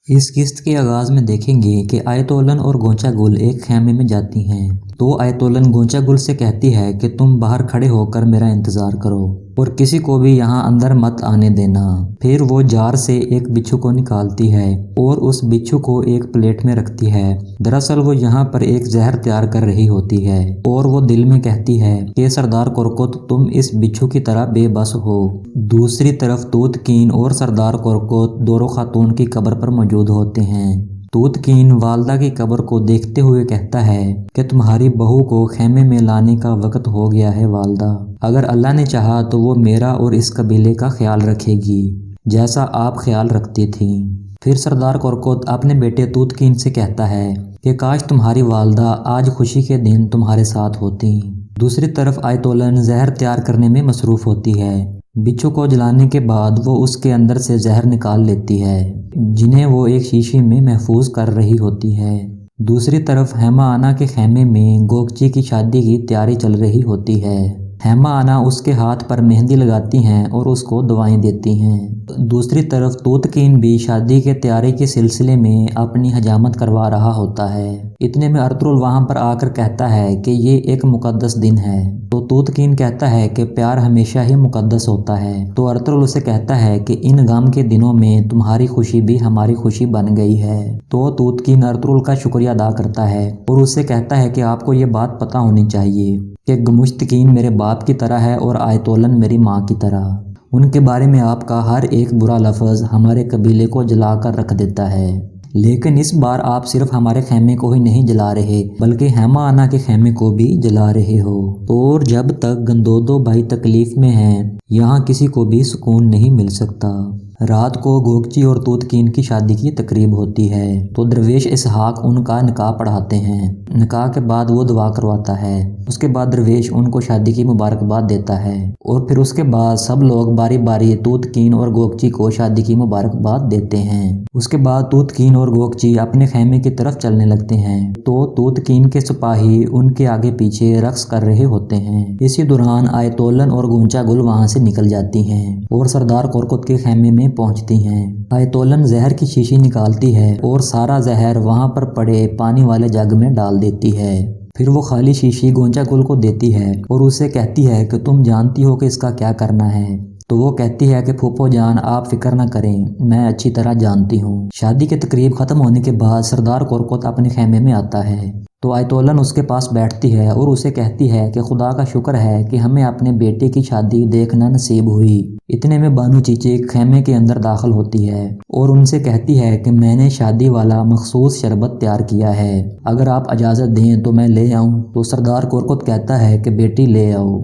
اس قسط کے آغاز میں دیکھیں گے کہ آیتولن اور گونچا گل ایک خیمے میں جاتی ہیں تو آیتولن گونچا گل سے کہتی ہے کہ تم باہر کھڑے ہو کر میرا انتظار کرو اور کسی کو بھی یہاں اندر مت آنے دینا۔ پھر وہ جار سے ایک بچھو کو نکالتی ہے اور اس بچھو کو ایک پلیٹ میں رکھتی ہے۔ دراصل وہ یہاں پر ایک زہر تیار کر رہی ہوتی ہے اور وہ دل میں کہتی ہے کہ سردار کورکوت تم اس بچھو کی طرح بے بس ہو۔ دوسری طرف توت کین اور سردار کورکوت دورو خاتون کی قبر پر موجود ہوتے ہیں۔ توت کین والدہ کی قبر کو دیکھتے ہوئے کہتا ہے کہ تمہاری بہو کو خیمے میں لانے کا وقت ہو گیا ہے والدہ۔ اگر اللہ نے چاہا تو وہ میرا اور اس قبیلے کا خیال رکھے گی جیسا آپ خیال رکھتی تھیں۔ پھر سردار کورکوت اپنے بیٹے توت کین سے کہتا ہے کہ کاش تمہاری والدہ آج خوشی کے دن تمہارے ساتھ ہوتی۔ دوسری طرف آیتولن زہر تیار کرنے میں مصروف ہوتی ہے۔ بچھو کو جلانے کے بعد وہ اس کے اندر سے زہر نکال لیتی ہے جنہیں وہ ایک شیشی میں محفوظ کر رہی ہوتی ہے۔ دوسری طرف ہیما آنا کے خیمے میں گوکچی کی شادی کی تیاری چل رہی ہوتی ہے۔ ہیما آنا اس کے ہاتھ پر مہندی لگاتی ہیں اور اس کو دعائیں دیتی ہیں۔ دوسری طرف توت کین بھی شادی کے تیاری کے سلسلے میں اپنی حجامت کروا رہا ہوتا ہے۔ اتنے میں ارطغرل وہاں پر آ کر کہتا ہے کہ یہ ایک مقدس دن ہے تو توت کین کہتا ہے کہ پیار ہمیشہ ہی مقدس ہوتا ہے تو ارطغرل اسے کہتا ہے کہ ان غم کے دنوں میں تمہاری خوشی بھی ہماری خوشی بن گئی ہے۔ تو توت کین ارطغرل کا شکریہ ادا کرتا ہے اور اس سے کہتا ہے کہ آپ کو یہ بات پتہ ہونی چاہیے کہ گمشتکین میرے باپ کی طرح ہے اور آیتولن میری ماں کی طرح۔ ان کے بارے میں آپ کا ہر ایک برا لفظ ہمارے قبیلے کو جلا کر رکھ دیتا ہے، لیکن اس بار آپ صرف ہمارے خیمے کو ہی نہیں جلا رہے بلکہ ہیما آنا کے خیمے کو بھی جلا رہے ہو۔ اور جب تک گندودو بھائی تکلیف میں ہیں یہاں کسی کو بھی سکون نہیں مل سکتا۔ رات کو گوکچی اور توت کین کی شادی کی تقریب ہوتی ہے تو درویش اسحاق ان کا نکاح پڑھاتے ہیں۔ نکاح کے بعد وہ دعا کرواتا ہے، اس کے بعد درویش ان کو شادی کی مبارکباد دیتا ہے اور پھر اس کے بعد سب لوگ باری باری توت کین اور گوکچی کو شادی کی مبارکباد دیتے ہیں۔ اس کے بعد توت کین اور گوکچی اپنے خیمے کی طرف چلنے لگتے ہیں تو توت کین کے سپاہی ان کے آگے پیچھے رقص کر رہے ہوتے ہیں۔ اسی دوران آیتولن اور گونچا گل وہاں سے نکل جاتی ہیں اور سردار کورکوت کے خیمے میں پہنچتی ہیں۔ آیتولن زہر کی شیشی نکالتی ہے اور سارا زہر وہاں پر پڑے پانی والے جگ میں ڈال دیتی ہے۔ پھر وہ خالی شیشی گونچا گل کو دیتی ہے اور اسے کہتی ہے کہ تم جانتی ہو کہ اس کا کیا کرنا ہے؟ تو وہ کہتی ہے کہ پھوپھو جان آپ فکر نہ کریں، میں اچھی طرح جانتی ہوں۔ شادی کی تقریب ختم ہونے کے بعد سردار کورکوت اپنے خیمے میں آتا ہے تو آیتولن اس کے پاس بیٹھتی ہے اور اسے کہتی ہے کہ خدا کا شکر ہے کہ ہمیں اپنے بیٹے کی شادی دیکھنا نصیب ہوئی۔ اتنے میں بانو چیچک خیمے کے اندر داخل ہوتی ہے اور ان سے کہتی ہے کہ میں نے شادی والا مخصوص شربت تیار کیا ہے، اگر آپ اجازت دیں تو میں لے آؤں؟ تو سردار کورکوت کہتا ہے کہ بیٹی لے آؤ۔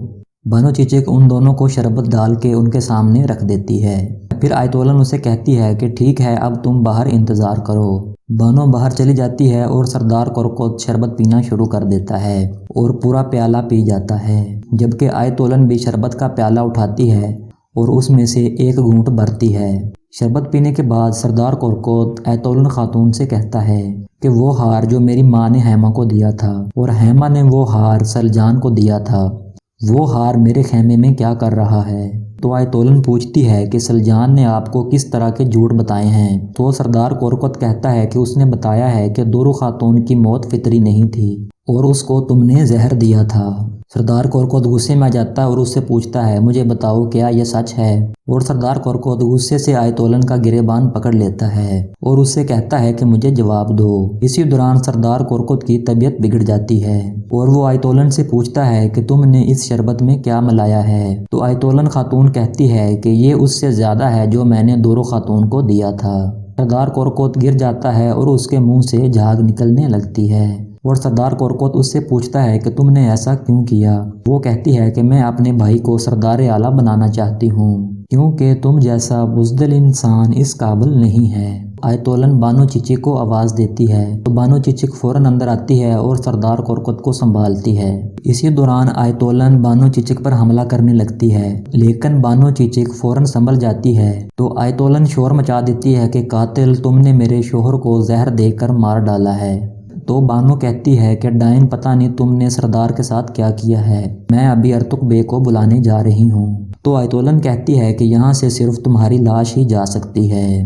بانو چیچک ان دونوں کو شربت ڈال کے ان کے سامنے رکھ دیتی ہے۔ پھر آیتولن اسے کہتی ہے کہ ٹھیک ہے اب تم باہر انتظار کرو۔ بانو باہر چلی جاتی ہے اور سردار کورکوت شربت پینا شروع کر دیتا ہے اور پورا پیالہ پی جاتا ہے، جبکہ آیتولن بھی شربت کا پیالہ اٹھاتی ہے اور اس میں سے ایک گھونٹ بھرتی ہے۔ شربت پینے کے بعد سردار کورکوت آیتولن خاتون سے کہتا ہے کہ وہ ہار جو میری ماں نے ہیما کو دیا تھا اور ہیما نے وہ ہار سلجان کو دیا تھا، وہ ہار میرے خیمے میں کیا کر رہا ہے؟ تو آیتولن پوچھتی ہے کہ سلجان نے آپ کو کس طرح کے جھوٹ بتائے ہیں؟ تو سردار کورکوت کہتا ہے کہ اس نے بتایا ہے کہ دورو خاتون کی موت فطری نہیں تھی اور اس کو تم نے زہر دیا تھا۔ سردار کورکوت غصے میں آ جاتا ہے اور اس سے پوچھتا ہے مجھے بتاؤ کیا یہ سچ ہے؟ اور سردار کورکوت غصے سے آیتولن کا گریبان پکڑ لیتا ہے اور اس سے کہتا ہے کہ مجھے جواب دو۔ اسی دوران سردار کورکوت کی طبیعت بگڑ جاتی ہے اور وہ آیتولن سے پوچھتا ہے کہ تم نے اس شربت میں کیا ملایا ہے؟ تو آیتولن خاتون کہتی ہے کہ یہ اس سے زیادہ ہے جو میں نے دورو خاتون کو دیا تھا۔ سردار کورکوت گر جاتا ہے اور اس کے منہ سے جھاگ نکلنے لگتی ہے اور سردار کورکوت اس سے پوچھتا ہے کہ تم نے ایسا کیوں کیا؟ وہ کہتی ہے کہ میں اپنے بھائی کو سردار اعلیٰ بنانا چاہتی ہوں کیونکہ تم جیسا بزدل انسان اس قابل نہیں ہے۔ آیتولن بانو چیچک کو آواز دیتی ہے تو بانو چیچک فوراً اندر آتی ہے اور سردار کورکوت کو سنبھالتی ہے۔ اسی دوران آیتولن بانو چیچک پر حملہ کرنے لگتی ہے لیکن بانو چیچک فوراً سنبھل جاتی ہے تو آیتولن شور مچا دیتی ہے کہ قاتل تم نے میرے شوہر کو زہر دے کر مار ڈالا ہے۔ تو بانو کہتی ہے کہ ڈائن پتہ نہیں تم نے سردار کے ساتھ کیا کیا ہے، میں ابھی ارتک بے کو بلانے جا رہی ہوں۔ تو آیتولن کہتی ہے کہ یہاں سے صرف تمہاری لاش ہی جا سکتی ہے۔